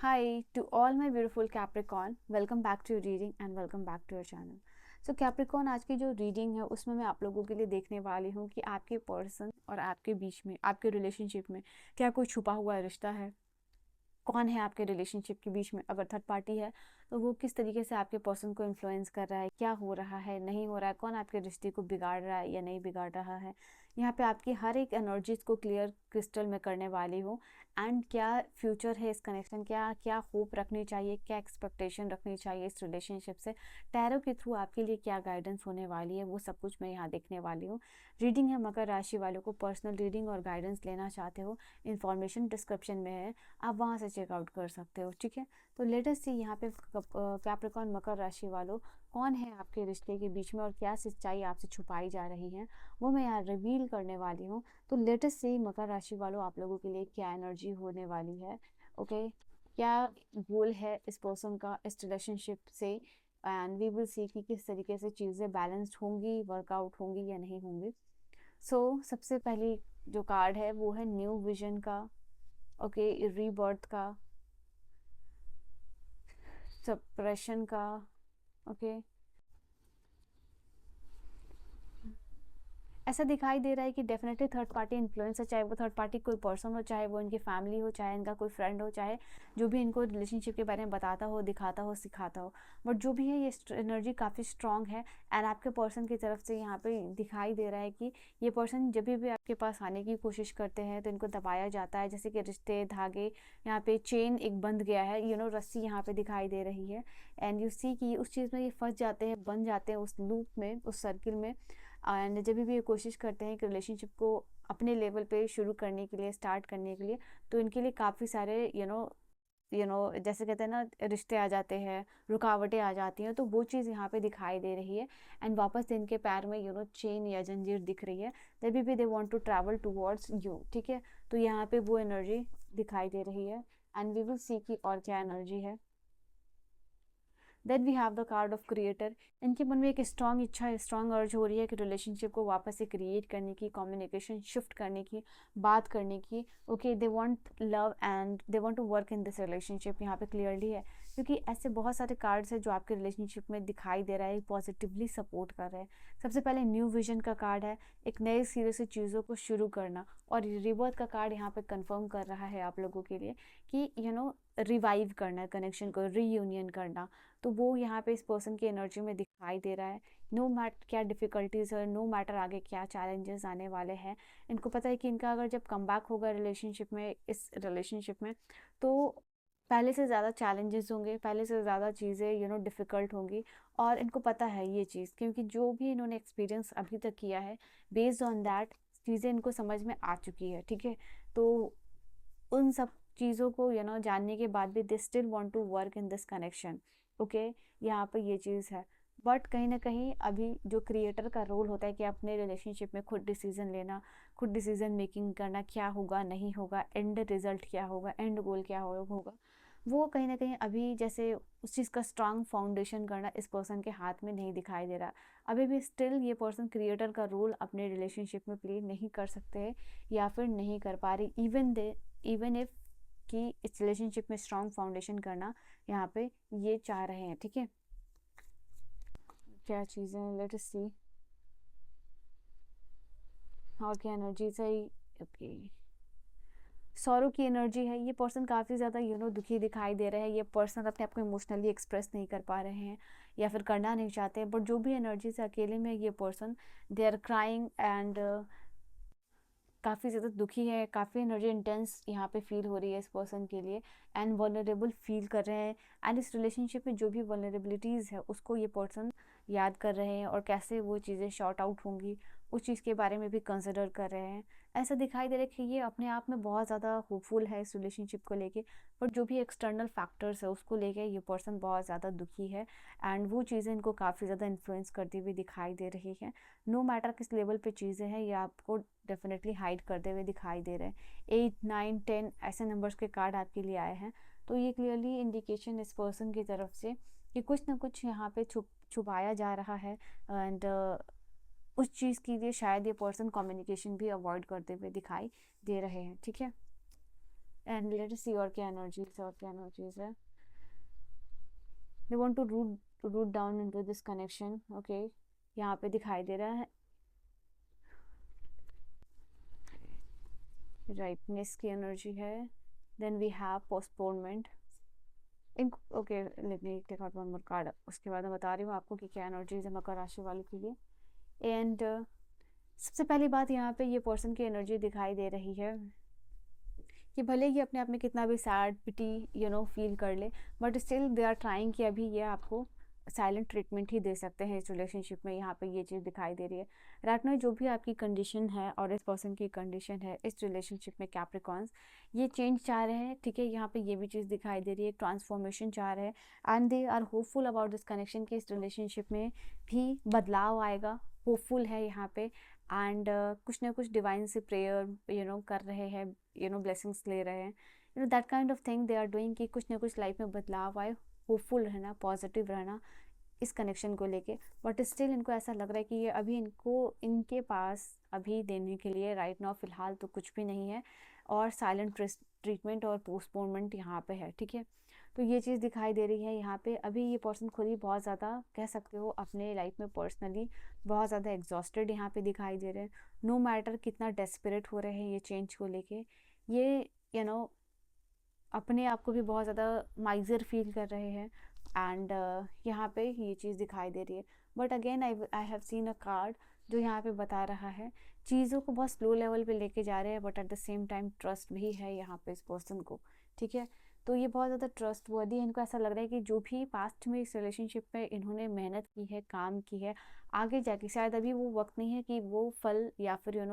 Hi to all my beautiful Capricorn. Welcome back to your reading and welcome back to your channel. So Capricorn, आज की जो reading है उसमें मैं आप लोगों के लिए देखने वाली हूँ कि आपके पर्सन और आपके बीच में, आपके रिलेशनशिप में क्या कोई छुपा हुआ रिश्ता है। कौन है आपके रिलेशनशिप के बीच में, अगर थर्ड पार्टी है तो वो किस तरीके से आपके पर्सन को इन्फ्लुएंस कर रहा है, क्या हो रहा है, नहीं हो रहा है, कौन आपके रिश्ते को बिगाड़ रहा है या नहीं बिगाड़ रहा है। यहाँ पे आपकी हर एक एनर्जीज को क्लियर क्रिस्टल में करने वाली हूँ। एंड क्या फ्यूचर है इस कनेक्शन, क्या क्या होप रखनी चाहिए, क्या एक्सपेक्टेशन रखनी चाहिए इस रिलेशनशिप से। टैरो के थ्रू आपके लिए क्या गाइडेंस होने वाली है वो सब कुछ मैं यहाँ देखने वाली हूँ। रीडिंग है मकर राशि वालों को, पर्सनल रीडिंग और गाइडेंस लेना चाहते हो, इन्फॉर्मेशन डिस्क्रिप्शन में है, आप वहाँ से चेकआउट कर सकते हो। ठीक है, तो लेटेस्ट सी यहाँ पे कैप्रिकॉर्न मकर राशि वालों, कौन है आपके रिश्ते के बीच में और क्या सच्चाई आपसे छुपाई जा रही है वो मैं यहाँ रिवील करने वाली हूँ। तो लेटेस्ट सी मकर राशि वालों, आप लोगों के लिए क्या एनर्जी होने वाली है। ओके, क्या गोल है इस पर्सन का इस रिलेशनशिप से, एंड वी विल सी कि किस तरीके से चीज़ें बैलेंस्ड होंगी, वर्कआउट होंगी या नहीं होंगी। सो सबसे पहली जो कार्ड है वो है न्यू विजन का, ओके, रीबर्थ का, सप्रेशन का, ओके। ऐसा दिखाई दे रहा है कि डेफिनेटली थर्ड पार्टी इन्फ्लुएंस है, चाहे वो थर्ड पार्टी कोई पर्सन हो, चाहे वो इनकी फैमिली हो, चाहे इनका कोई फ्रेंड हो, चाहे जो भी इनको रिलेशनशिप के बारे में बताता हो, दिखाता हो, सिखाता हो। बट जो भी है ये एनर्जी काफ़ी स्ट्रांग है। एंड आपके पर्सन की तरफ से यहाँ पे दिखाई दे रहा है कि ये पर्सन जब भी आपके पास आने की कोशिश करते हैं तो इनको दबाया जाता है, जैसे कि रिश्ते धागे, यहाँ पे चेन एक बंध गया है, रस्सी यहाँ पे दिखाई दे रही है। एंड यू सी कि उस चीज़ में ये फंस जाते हैं, बन जाते हैं उस लूप में, उस सर्किल में। एंड जब भी ये कोशिश करते हैं कि रिलेशनशिप को अपने लेवल पे शुरू करने के लिए, स्टार्ट करने के लिए, तो इनके लिए काफ़ी सारे जैसे कहते हैं ना, रिश्ते आ जाते हैं, रुकावटें आ जाती हैं, तो वो चीज़ यहाँ पे दिखाई दे रही है। एंड वापस इनके पैर में चेन या जंजीर दिख रही है, तभी भी they want to travel towards you. ठीक है, तो यहाँ पे वो एनर्जी दिखाई दे रही है। एंड वी विल सी की और क्या एनर्जी है। Then we have the card of creator. इनके मन में एक स्ट्रांग इच्छा, स्ट्रांग अर्ज हो रही है कि रिलेशनशिप को वापस से क्रिएट करने की, कम्युनिकेशन शिफ्ट करने की, बात करने की। Okay, they want love and they want to work in this relationship, यहाँ पे क्लियरली है, क्योंकि ऐसे बहुत सारे कार्ड्स हैं जो आपके रिलेशनशिप में दिखाई दे रहा है, पॉजिटिवली सपोर्ट कर रहे हैं। सबसे पहले न्यू विजन का कार्ड है, एक नए सिरे से चीज़ों को शुरू करना। और रिबर्थ का कार्ड यहाँ पे कंफर्म कर रहा है आप लोगों के लिए कि रिवाइव करना, कनेक्शन को रीयूनियन करना। तो वो यहाँ पे इस पर्सन की एनर्जी में दिखाई दे रहा है। नो मैटर क्या डिफ़िकल्टीज है, नो मैटर आगे क्या चैलेंजेस आने वाले हैं, इनको पता है कि इनका अगर जब कम बैक होगा रिलेशनशिप में, इस रिलेशनशिप में, तो पहले से ज़्यादा चैलेंजेस होंगे, पहले से ज़्यादा चीज़ें डिफ़िकल्ट होंगी। और इनको पता है ये चीज़, क्योंकि जो भी इन्होंने एक्सपीरियंस अभी तक किया है, बेस्ड ऑन दैट चीज़ें इनको समझ में आ चुकी है। ठीक है, तो उन सब चीज़ों को जानने के बाद भी they still want to work in this connection. Okay, यहाँ पे ये चीज़ है। बट कहीं ना कहीं अभी जो क्रिएटर का रोल होता है कि अपने रिलेशनशिप में खुद डिसीजन लेना, खुद डिसीजन मेकिंग करना, क्या होगा नहीं होगा, एंड रिजल्ट क्या होगा, एंड गोल क्या होगा, वो कहीं ना कहीं अभी जैसे उस चीज़ का स्ट्रांग फाउंडेशन करना इस पर्सन के हाथ में नहीं दिखाई दे रहा। अभी भी स्टिल ये पर्सन क्रिएटर का रोल अपने रिलेशनशिप में प्ले नहीं कर सकते हैं, या फिर नहीं कर पा रही, इवन इफ कि इस रिलेशनशिप में स्ट्रांग फाउंडेशन करना यहाँ पे ये चाह रहे हैं। ठीक है, क्या चीज़ें, लेट अस सी और क्या एनर्जी सही। ओके, सौरव की एनर्जी है, ये पर्सन काफ़ी ज़्यादा दुखी दिखाई दे रहे हैं। ये पर्सन अपने आप को इमोशनली एक्सप्रेस नहीं कर पा रहे हैं या फिर करना नहीं चाहते, बट जो भी एनर्जी से अकेले में ये person, they are crying and काफ़ी ज़्यादा दुखी है, काफ़ी एनर्जी इंटेंस यहाँ पे फील हो रही है इस पर्सन के लिए। एंड वल्नरेबल फील कर रहे हैं। एंड इस रिलेशनशिप में जो भी वल्नरेबिलिटीज़ है उसको ये पर्सन याद कर रहे हैं, और कैसे वो चीज़ें शॉर्ट आउट होंगी उस चीज़ के बारे में भी कंसिडर कर रहे हैं। ऐसा दिखाई दे रहा है कि ये अपने आप में बहुत ज़्यादा होपफुल है इस रिलेशनशिप को लेके, बट जो भी एक्सटर्नल फैक्टर्स है उसको लेके ये पर्सन बहुत ज़्यादा दुखी है। एंड वो चीज़ें इनको काफ़ी ज़्यादा इन्फ्लुएंस करती हुई दिखाई दे रही है। नो मैटर किस लेवल पे चीज़ें हैं, ये आपको डेफिनेटली हाइड करते हुए दिखाई दे रहे हैं। 8 9 10 ऐसे नंबर्स के कार्ड आपके लिए आए हैं, तो ये क्लियरली इंडिकेशन इस पर्सन की तरफ से कि कुछ ना कुछ यहाँ पे छुपाया जा रहा है। एंड उस चीज़ के लिए शायद ये पर्सन कम्युनिकेशन भी अवॉइड करते हुए दिखाई दे रहे हैं। ठीक है, एंड लेट अस सी और क्या एनर्जीज है। They want to root down into this connection. Okay, यहाँ पे दिखाई दे रहा है राइटनेस की एनर्जी है। Then we have postponement in. Okay, let me take out one more card, उसके बाद मैं बता रही हूँ आपको कि क्या एनर्जीज है मकर राशि वालों के लिए। एंड सबसे पहली बात, यहाँ पे ये पर्सन की एनर्जी दिखाई दे रही है कि भले ही अपने आप में कितना भी सैड पिटी फील कर ले, but still they are trying कि अभी ये आपको साइलेंट ट्रीटमेंट ही दे सकते हैं इस रिलेशनशिप में। यहाँ पे ये चीज़ दिखाई दे रही है। राइट नाउ जो भी आपकी कंडीशन है और इस पर्सन की कंडीशन है इस रिलेशनशिप में, कैप्रिकॉन्स ये चेंज चाह रहे हैं, ठीक है। यहाँ पे ये भी चीज़ दिखाई दे रही है, ट्रांसफॉर्मेशन चाह रहे हैं and they are hopeful about this connection कि इस रिलेशनशिप में भी बदलाव आएगा, होपफुल है यहाँ पे। एंड कुछ ना कुछ डिवाइन से प्रेयर कर रहे हैं, ब्लेसिंग्स ले रहे हैं, that kind of thing they are doing कि कुछ ना कुछ लाइफ में बदलाव आए, होपफुल रहना, पॉजिटिव रहना इस कनेक्शन को लेके। बट स्टिल इनको ऐसा लग रहा है कि ये अभी इनके पास अभी देने के लिए राइट नाउ फिलहाल तो कुछ भी नहीं है, और साइलेंट ट्रीटमेंट और पोस्टपोनमेंट यहाँ पे है, ठीक है। तो ये चीज़ दिखाई दे रही है यहाँ पे। अभी ये पर्सन खुद ही बहुत ज़्यादा कह सकते हो अपने लाइफ में पर्सनली बहुत ज़्यादा एग्जॉस्टेड यहाँ पे दिखाई दे रहे हैं। नो मैटर कितना डेस्परेट हो रहे हैं ये चेंज को लेके, ये अपने आप को भी बहुत ज़्यादा माइजर फील कर रहे हैं। एंड यहाँ पे ये चीज़ दिखाई दे रही है। But again I have seen a card जो यहाँ पे बता रहा है चीज़ों को बहुत स्लो लेवल पे लेके जा रहे हैं, but at the same time trust भी है यहाँ पे इस पर्सन को, ठीक है। तो ये बहुत ज़्यादा ट्रस्ट वर्दी है। इनको ऐसा लग रहा है कि जो भी पास्ट में इस रिलेशनशिप में इन्होंने मेहनत की है, काम की है, आगे जाके शायद अभी वो वक्त नहीं है कि वो फल या फिर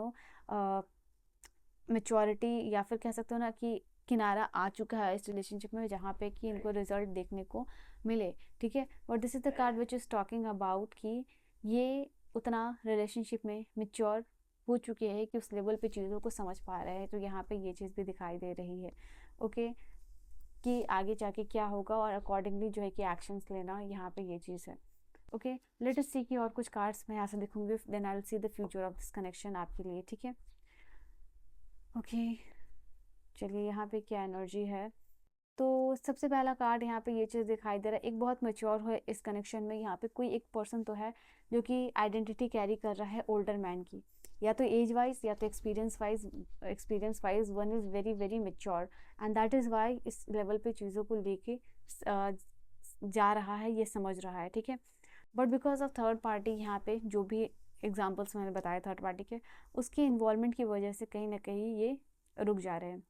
मेच्योरिटी या फिर कह सकते हो ना कि किनारा आ चुका है इस रिलेशनशिप में जहाँ पे कि इनको रिजल्ट देखने को मिले, ठीक है। But this is the card which is talking about कि ये उतना रिलेशनशिप में मेच्योर हो चुके हैं कि उस लेवल पे चीज़ों को समझ पा रहे हैं। तो यहाँ पे ये चीज़ भी दिखाई दे रही है, ओके, कि आगे जाके क्या होगा और अकॉर्डिंगली जो है कि एक्शंस लेना, यहाँ पे ये चीज़ है, ओके। लेट अस सी कि और कुछ कार्ड्स मैं यहाँ से दिखूंगी, then I will see the future of this connection आपके लिए, ठीक है। ओके, चलिए यहाँ पे क्या एनर्जी है। तो सबसे पहला कार्ड यहाँ पे ये चीज़ दिखाई दे रहा है, एक बहुत मैच्योर है इस कनेक्शन में। यहाँ पे कोई एक पर्सन तो है जो कि आइडेंटिटी कैरी कर रहा है ओल्डर मैन की, या तो एज वाइज या तो experience wise one is very very mature and that is why इस लेवल पे चीज़ों को लेके जा रहा है, ये समझ रहा है, ठीक है। But because of third party यहाँ पे जो भी एग्जाम्पल्स मैंने बताया थर्ड पार्टी के, उसकी इन्वॉल्वमेंट की वजह से कहीं ना कहीं ये रुक जा रहे हैं।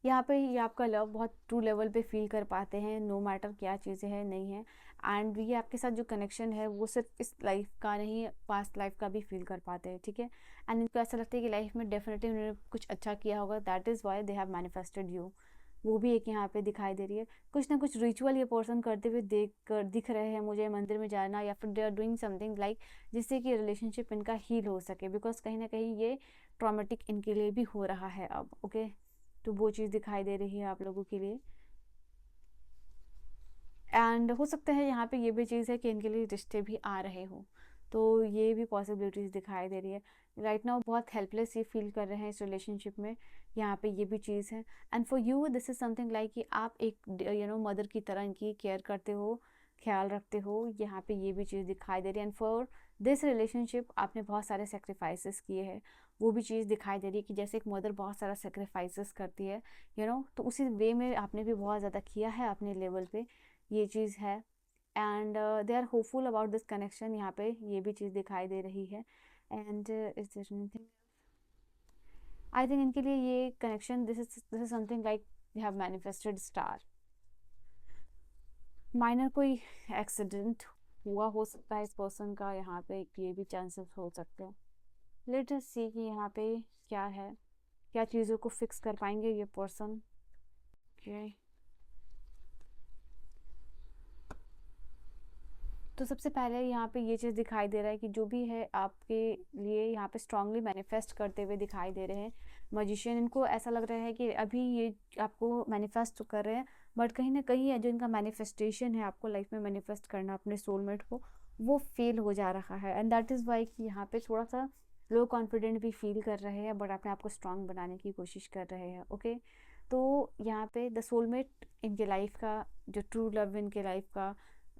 यहाँ पे ये आपका लव बहुत ट्रू लेवल पे फील कर पाते हैं, नो मैटर क्या चीज़ें हैं नहीं है। एंड ये आपके साथ जो कनेक्शन है वो सिर्फ इस लाइफ का नहीं, पास्ट लाइफ का भी फील कर पाते हैं, ठीक है। एंड इनको ऐसा लगता है कि लाइफ में डेफिनेटली उन्होंने कुछ अच्छा किया होगा, that is why they have manifested you. वो भी एक यहाँ पे दिखाई दे रही है। कुछ ना कुछ रिचुअल ये पर्सन करते हुए दिख रहे हैं मुझे, मंदिर में जाना या फिर they are doing something like जिससे कि रिलेशनशिप इनका हील हो सके, बिकॉज कहीं ना कहीं ये ट्रॉमेटिक इनके लिए भी हो रहा है अब, ओके। तो वो चीज़ दिखाई दे रही है आप लोगों के लिए। एंड हो सकता है यहाँ पे ये भी चीज़ है कि इनके लिए रिश्ते भी आ रहे हो, तो ये भी पॉसिबिलिटीज़ दिखाई दे रही है। राइट नाउ बहुत हेल्पलेस ये फील कर रहे हैं इस रिलेशनशिप में, यहाँ पे ये भी चीज़ है। And for you this is something like कि आप एक मदर की तरह इनकी केयर करते हो, ख्याल रखते हो, यहाँ पे ये भी चीज़ दिखाई दे रही है। एंड फॉर दिस रिलेशनशिप आपने बहुत सारे सेक्रीफाइसेस किए हैं, वो भी चीज़ दिखाई दे रही है कि जैसे एक मदर बहुत सारा सेक्रीफाइसेस करती है तो उसी वे में आपने भी बहुत ज़्यादा किया है अपने लेवल पे, ये चीज़ है। And they are hopeful about this connection, यहाँ पे ये भी चीज़ दिखाई दे रही है। And is there anything, I think इनके लिए ये connection this is something like you have manifested star. Minor कोई एक्सीडेंट हुआ हो सकता है इस पर्सन का, यहाँ पे ये भी चांसेस हो सकते हैं। लेट अस सी कि यहाँ पे क्या है, क्या चीज़ों को फिक्स कर पाएंगे ये पर्सन, ओके। तो सबसे पहले यहाँ पे ये चीज़ दिखाई दे रहा है कि जो भी है आपके लिए यहाँ पे स्ट्रांगली मैनिफेस्ट करते हुए दिखाई दे रहे हैं मजिशियन। इनको ऐसा लग रहा है कि अभी ये आपको मैनिफेस्ट कर रहे हैं, बट कहीं ना कहीं है जो इनका मैनिफेस्टेशन है आपको लाइफ में मैनिफेस्ट करना अपने सोलमेट को, वो फेल हो जा रहा है। एंड दैट इज़ वाई कि यहाँ पे थोड़ा सा लो कॉन्फिडेंट भी फील कर रहे हैं, बट अपने आप को स्ट्रांग बनाने की कोशिश कर रहे हैं, ओके। तो यहाँ पे द सोलमेट इनके लाइफ का, जो ट्रू लव इनके लाइफ का,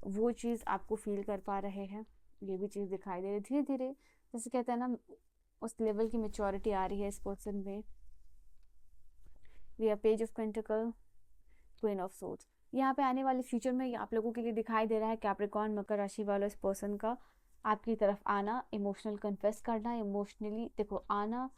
वो चीज़ आपको फील कर पा रहे हैं। ये भी चीज़ दिखाई दे रही है धीरे धीरे, जैसे कहते हैं ना, उस लेवल की मेच्योरिटी आ रही है इस पर्सन में। We are page of pentacle, queen of swords. यहाँ पे आने वाले फ्यूचर में आप लोगों के लिए दिखाई दे रहा है कैप्रिकॉर्न मकर राशि वालों इस पर्सन का आपकी तरफ आना, इमोशनल कन्फेस करना, इमोशनली देखो आना।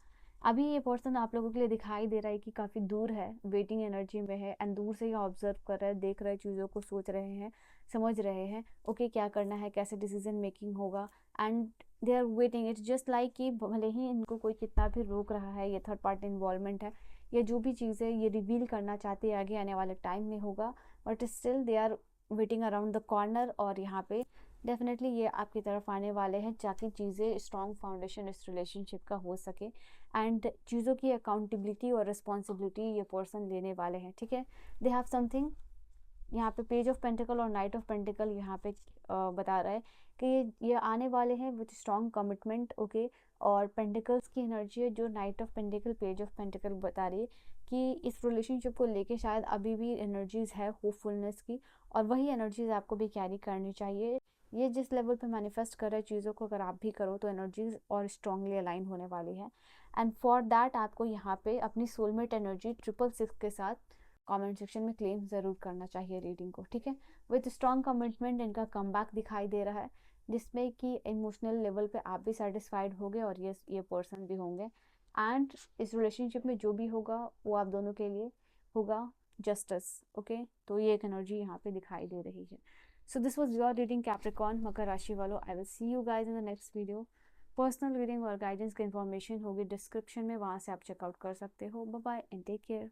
अभी ये पर्सन आप लोगों के लिए दिखाई दे रहा है कि काफ़ी दूर है, वेटिंग एनर्जी में है, एंड दूर से ही ऑब्जर्व कर रहे हैं, देख रहे हैं, चीज़ों को सोच रहे हैं, समझ रहे हैं ओके क्या करना है, कैसे डिसीजन मेकिंग होगा, and they are waiting. It's just like कि भले ही इनको कोई कितना भी रोक रहा है, ये थर्ड पार्टी इन्वॉल्वमेंट है, ये जो भी चीज़ है ये रिवील करना चाहते हैं आगे आने वाले टाइम में होगा, but still they are waiting around the corner. और यहाँ पे डेफिनेटली ये आपकी तरफ आने वाले हैं ताकि चीज़ें स्ट्रॉन्ग फाउंडेशन इस रिलेशनशिप का हो सके, एंड चीज़ों की अकाउंटेबिलिटी और रिस्पॉन्सिबिलिटी ये पर्सन लेने वाले हैं। ठीक है, दे हैव समथिंग। यहाँ पे पेज ऑफ पेंटिकल और नाइट ऑफ पेंटिकल यहाँ पे बता रहा है कि ये आने वाले हैं विथ स्ट्रॉन्ग कमिटमेंट। ओके, और पेंटिकल्स की एनर्जी है जो night of pentacle, page of pentacle बता रही है कि इस रिलेशनशिप को लेके शायद अभी भी एनर्जीज है होपफुलनेस की, और वही एनर्जीज आपको भी कैरी करनी चाहिए। ये जिस लेवल पे मैनिफेस्ट कर रहे चीज़ों को अगर आप भी करो तो एनर्जीज और स्ट्रांगली अलाइन होने वाली है, एंड फॉर दैट आपको यहाँ पे अपनी सोलमेट एनर्जी 666 के साथ कमेंट सेक्शन में क्लेम ज़रूर करना चाहिए रीडिंग को। ठीक है, विद स्ट्रॉन्ग कमिटमेंट इनका कमबैक दिखाई दे रहा है, जिसमें कि इमोशनल लेवल पे आप भी सेटिस्फाइड होंगे और ये पर्सन भी होंगे, एंड इस रिलेशनशिप में जो भी होगा वो आप दोनों के लिए होगा जस्टिस। ओके, तो ये एक एनर्जी यहाँ पे दिखाई दे रही है। So this was your reading Capricorn मकर राशि वालों। I will see you guys in the next video. Personal reading और गाइडेंस की इन्फॉर्मेशन होगी डिस्क्रिप्शन में, वहाँ से आप चेकआउट कर सकते हो। Bye bye and take care.